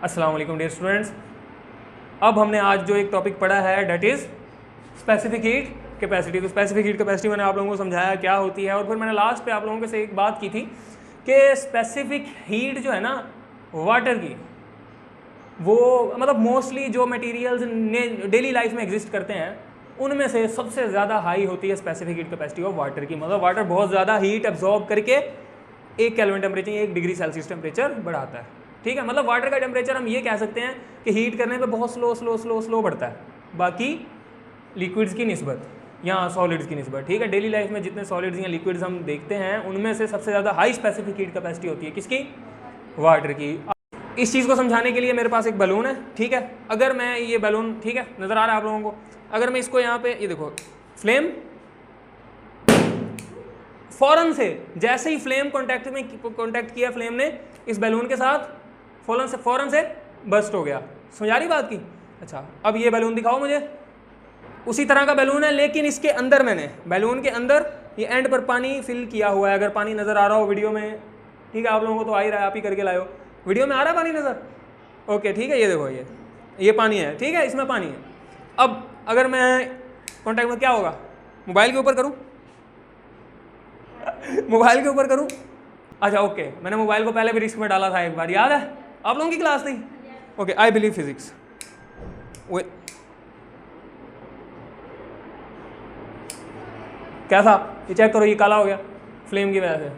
अस्सलाम वालेकुम dear students. अब हमने आज जो एक टॉपिक पढ़ा है that is specific heat capacity. तो स्पेसिफिक हीट कैपेसिटी मैंने आप लोगों को समझाया क्या होती है, और फिर मैंने लास्ट पे आप लोगों के से एक बात की थी कि स्पेसिफिक हीट जो है ना वाटर की, वो मतलब मोस्टली जो मटेरियल्स डेली लाइफ में एग्जिस्ट करते हैं उनमें से सबसे ज़्यादा हाई होती है specific heat capacity of water की। मतलब वाटर बहुत ज़्यादा हीट एब्जॉर्ब करके 1 kelvin temperature, 1 degree Celsius temperature बढ़ाता है। ठीक है, मतलब वाटर का टेम्परेचर हम ये कह सकते हैं कि हीट करने पे बहुत स्लो बढ़ता है, बाकी लिक्विड्स की निस्बत या सॉलिड्स की निस्बत। ठीक है, डेली लाइफ में जितने सॉलिड्स या लिक्विड्स हम देखते हैं उनमें से सबसे ज़्यादा हाई स्पेसिफिक हीट कैपेसिटी होती है किसकी? वाटर की। इस चीज़ को समझाने के लिए मेरे पास एक बैलून है। ठीक है, अगर मैं ये बैलून, ठीक है नज़र आ रहा है आप लोगों को, अगर मैं इसको यहाँ पे, ये देखो फ्लेम, फौरन से जैसे ही फ्लेम कांटेक्ट किया फ्लेम ने इस बैलून के साथ, फौरन से बस्ट हो गया। समझ आ रही बात की? अच्छा, अब ये बैलून दिखाओ मुझे। उसी तरह का बैलून है, लेकिन इसके अंदर मैंने बैलून के अंदर ये एंड पर पानी फिल किया हुआ है। अगर पानी नज़र आ रहा हो वीडियो में, ठीक है, आप लोगों को तो आ ही रहा है, आप ही करके लाए हो। वीडियो में आ रहा है पानी नज़र? ओके, ठीक है, ये देखो ये पानी है। ठीक है, इसमें पानी है। अब अगर मैं कॉन्टैक्ट में, क्या होगा? मोबाइल के ऊपर करूँ? मोबाइल के ऊपर करूँ? अच्छा ओके, मैंने मोबाइल को पहले भी रिस्क में डाला था एक बार, याद है? आप लोगों की क्लास थी। Okay, I believe physics. क्या था ये? चेक करो, ये काला हो गया फ्लेम की वजह से,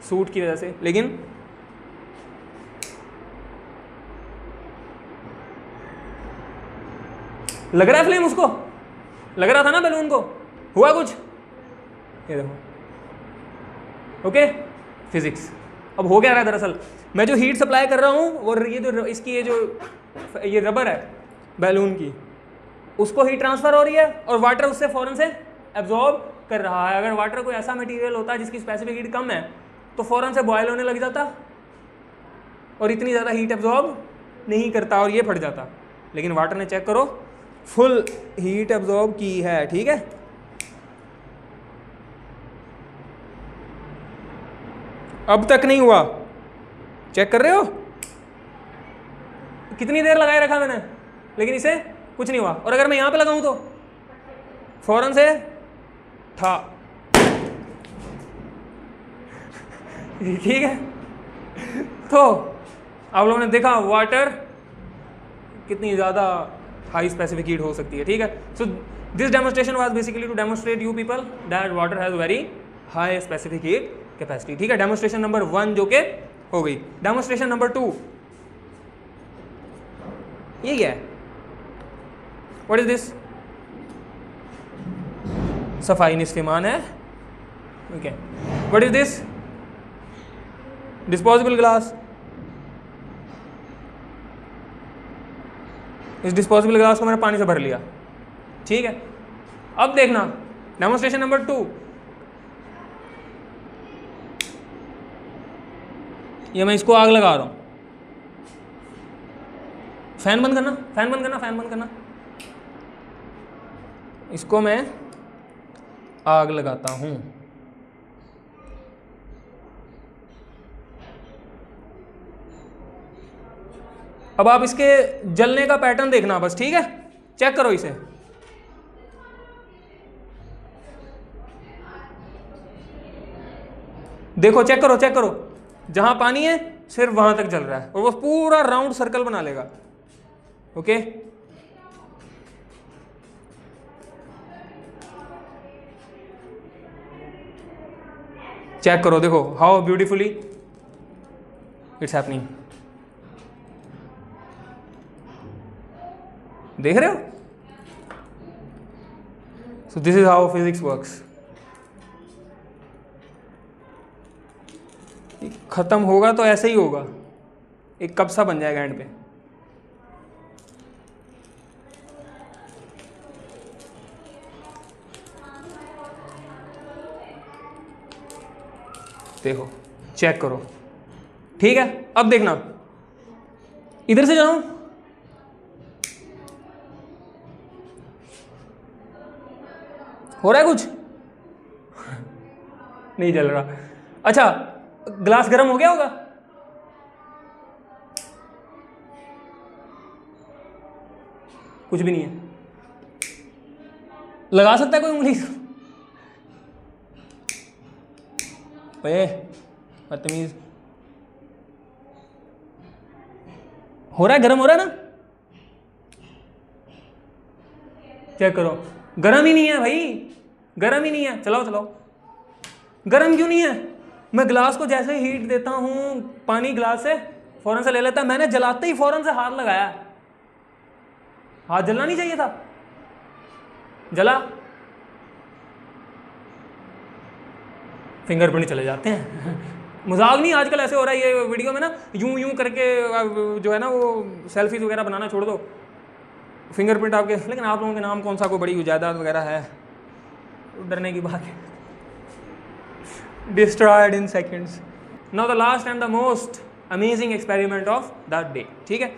सूट की वजह से। लेकिन लग रहा है फ्लेम, उसको लग रहा था ना बैलून को, हुआ कुछ? ये देखो, ओके फिजिक्स। अब हो क्या रहा है, दरअसल मैं जो हीट सप्लाई कर रहा हूँ वो ये जो इसकी ये रबर है बैलून की, उसको हीट ट्रांसफर हो रही है और वाटर उससे फौरन से एब्जॉर्ब कर रहा है। अगर वाटर कोई ऐसा मटेरियल होता है जिसकी स्पेसिफिक हीट कम है तो फौरन से बॉयल होने लग जाता और इतनी ज़्यादा हीट एब्जॉर्ब नहीं करता और ये फट जाता। लेकिन वाटर ने, चेक करो, फुल हीट एब्जॉर्ब की है। ठीक है, अब तक नहीं हुआ, चेक कर रहे हो कितनी देर लगाए रखा मैंने, लेकिन इसे कुछ नहीं हुआ। और अगर मैं यहां पे लगाऊं तो फौरन से था। ठीक है, तो आप लोगों ने देखा वाटर कितनी ज़्यादा हाई स्पेसिफिक हीट हो सकती है। ठीक है, so this demonstration was basically to demonstrate you people that water has very high specific heat capacity. ठीक है, डेमोस्ट्रेशन नंबर 1 जो कि हो गई। डेमोस्ट्रेशन नंबर 2 ये क्या है? What is this? सफाई निस्फिमान है। Okay, what is this? Disposable glass. इस डिस्पोजेबल ग्लास को मैंने पानी से भर लिया। ठीक है, अब देखना डेमोस्ट्रेशन नंबर 2, ये मैं इसको आग लगा रहा हूं। फैन बंद करना, फैन बंद करना, फैन बंद करना। इसको मैं आग लगाता हूं। अब आप इसके जलने का पैटर्न देखना बस। ठीक है, चेक करो इसे। देखो, चेक करो, चेक करो, जहां पानी है सिर्फ वहां तक जल रहा है और वो पूरा राउंड सर्कल बना लेगा। ओके, चेक करो, देखो हाउ ब्यूटीफुली इट्स हैपनिंग। देख रहे हो? So this is how physics works. खत्म होगा तो ऐसे ही होगा, एक कप सा बन जाएगा एंड पे। देखो, चेक करो। ठीक है, अब देखना, इधर से जाऊं, हो रहा है कुछ? नहीं जल रहा। अच्छा, ग्लास गर्म हो गया होगा? कुछ भी नहीं है। लगा सकता है कोई उंगली? बदतमीज। हो रहा है, गर्म हो रहा है ना? चेक करो, गर्म ही नहीं है भाई, गर्म ही नहीं है। चलाओ चलाओ, गर्म क्यों नहीं है? मैं ग्लास को जैसे ही हीट देता हूं, पानी ग्लास से फौरन से ले लेता है। मैंने जलाते ही फौरन से हाथ लगाया। हाथ जलना नहीं चाहिए था, जला। फिंगरप्रिंट चले जाते हैं। मजाक नहीं, आजकल ऐसे हो रहा है ये वीडियो में ना, यूं यूं करके जो है ना वो सेल्फीज वगैरह बनाना छोड़ दो, फिंगरप्रिंट आपके। लेकिन आप लोगों के नाम कौन सा कोई बड़ी जायदाद वगैरह है, डरने की बात है। Destroyed in seconds. Now the last and the most amazing experiment of the day, ठीक है।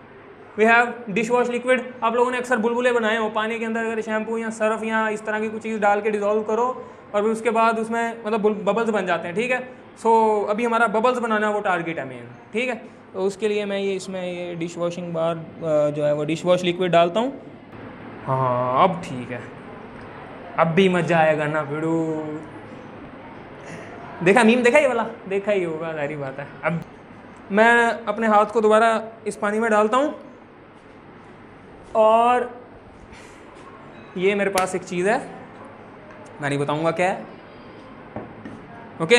We have dish wash liquid. आप लोगों ने अक्सर बुलबुले बनाए हो, पानी के अंदर अगर शैम्पू या सर्फ या इस तरह की कुछ चीज़ डाल के डिजोल्व करो और फिर उसके बाद उसमें मतलब बबल्स बन जाते हैं, ठीक है। सो अभी हमारा बबल्स बनाना वो टारगेट है मेन, ठीक है। तो उसके लिए मैं ये इसमें ये डिश वॉशिंग बार जो है वो डिश वॉश लिक्विड डालता हूँ। हाँ अब ठीक है, अब भी मजा आएगा ना भिड़ू। देखा मीम, देखा ये वाला, देखा ही होगा, सारी बात है। अब मैं अपने हाथ को दोबारा इस पानी में डालता हूँ और ये मेरे पास एक चीज़ है, मैं नहीं बताऊंगा क्या है, ओके।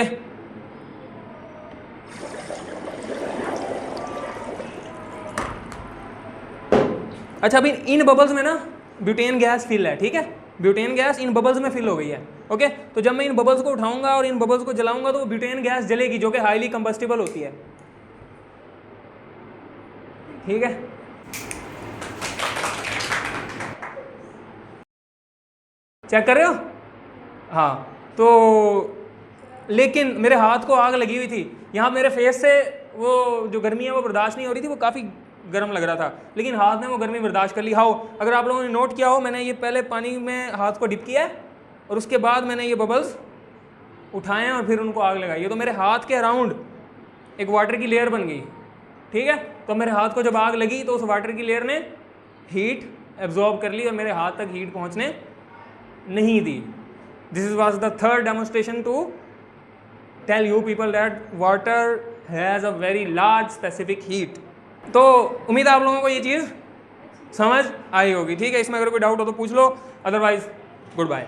अच्छा, अभी इन बबल्स में ना ब्यूटेन गैस फिल है, ठीक है। ब्यूटेन गैस इन बबल्स में फिल हो गई है, ओके। तो जब मैं इन बबल्स को उठाऊंगा और इन बबल्स को जलाऊंगा तो वो ब्यूटेन गैस जलेगी, जो कि हाईली कंबस्टिबल होती है, ठीक है। चेक कर रहे हो? हाँ, तो लेकिन मेरे हाथ को आग लगी हुई थी, यहाँ मेरे फेस से वो जो गर्मी है वो बर्दाश्त नहीं हो रही थी, वो काफ़ी गर्म लग रहा था, लेकिन हाथ ने वो गर्मी बर्दाश्त कर ली। हाउ, अगर आप लोगों ने नोट किया हो, मैंने ये पहले पानी में हाथ को डिप किया है और उसके बाद मैंने ये बबल्स उठाए हैं और फिर उनको आग लगाई है। तो मेरे हाथ के अराउंड एक वाटर की लेयर बन गई, ठीक है। तो मेरे हाथ को जब आग लगी तो उस वाटर की लेयर ने हीट एब्जॉर्ब कर ली और मेरे हाथ तक हीट पहुँचने नहीं दी। This was the third demonstration to tell you people that water has a very large specific heat. तो उम्मीद है आप लोगों को ये चीज़ समझ आई होगी, ठीक है। इसमें अगर कोई डाउट हो तो पूछ लो, अदरवाइज गुड बाय।